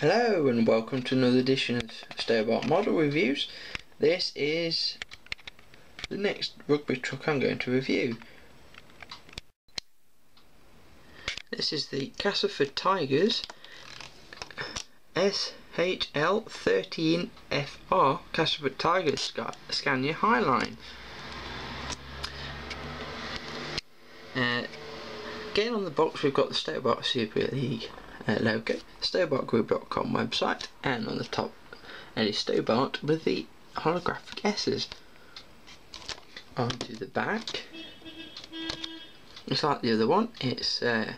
Hello and welcome to another edition of Stobart Model Reviews. This is the next rugby truck I'm going to review. This is the Castleford Tigers SHL13FR Castleford Tigers Scania Highline. Again on the box we've got the Stobart Super League logo, StobartGroup.com website, and on the top it is Stobart with the holographic S's. Onto the back, it's like the other one, it's got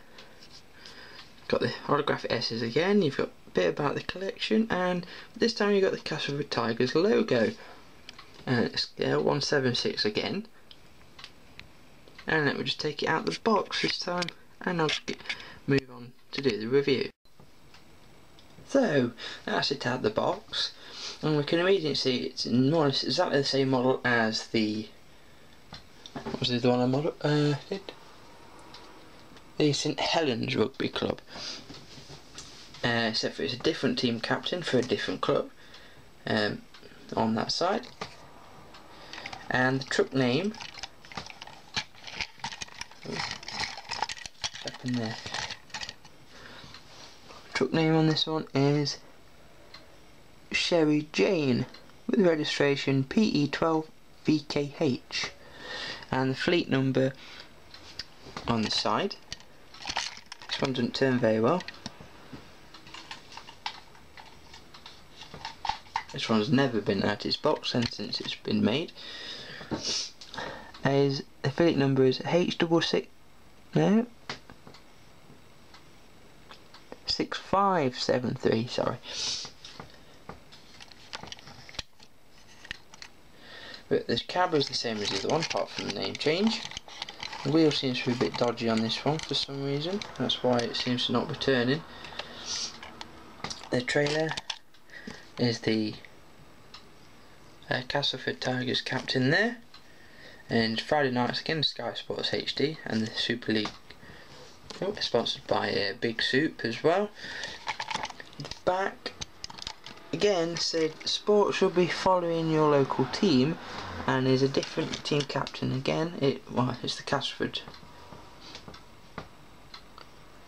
the holographic S's again. You've got a bit about the collection, and this time you've got the Castleford Tigers logo, scale 176 again. And let me just take it out of the box this time, and I'll move on to do the review. So that's it out of the box, and we can immediately see it's more or less exactly the same model as the, what was the other one I did? The St Helens Rugby Club, except for it's a different team captain for a different club on that side, and the truck name up in there. Truck name on this one is Sherry Jane with registration PE12VKH, and the fleet number on the side. This one doesn't turn very well. This one's never been out of its box since it's been made. The fleet number is H6653, sorry. But this cab is the same as the other one, apart from the name change. The wheel seems to be a bit dodgy on this one for some reason, that's why it seems to not be turning. The trailer is the Castleford Tigers captain there, and Friday nights again Sky Sports HD, and the Super League sponsored by Big Soup as well. The back again said sports will be following your local team, and is a different team captain again. It's the Castleford.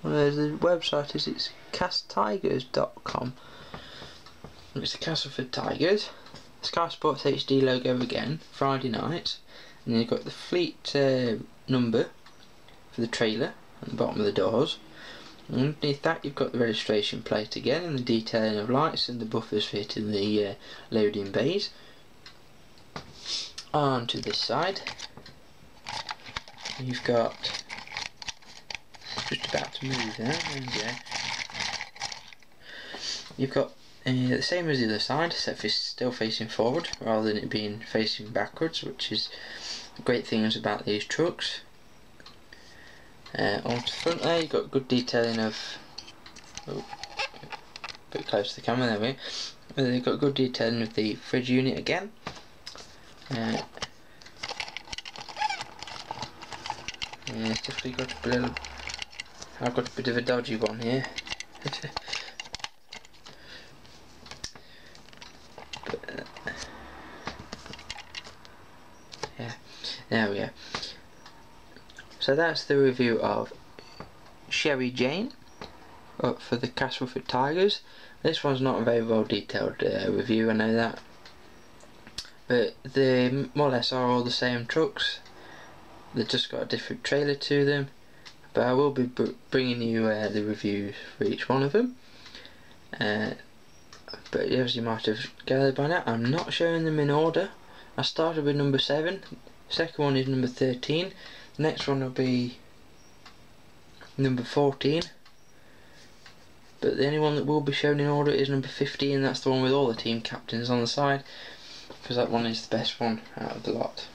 The website is it's casttigers.com. It's the Castleford Tigers. Sky Sports HD logo again, Friday nights, and you've got the fleet number for the trailer at the bottom of the doors. And underneath that you've got the registration plate again, and the detailing of lights and the buffers fit in the loading bays. On to this side you've got, just about to move there, there we go. You've got the same as the other side, except it's still facing forward rather than it being facing backwards, which is the great things about these trucks. On the front there you've got good detailing of, a bit close to the camera, there we go. They've got good detailing of the fridge unit again. It's definitely got a little, I've got a bit of a dodgy one here. Yeah, there we go. So that's the review of Sherry Jane for the Castleford Tigers. This one's not a very well detailed review, I know that, but they more or less are all the same trucks. They've just got a different trailer to them, but I will be bringing you the reviews for each one of them. But as you might have gathered by now, I'm not showing them in order. I started with number 7, the second one is number 13, the next one will be number 14, but the only one that will be shown in order is number 15. That's the one with all the team captains on the side, because that one is the best one out of the lot.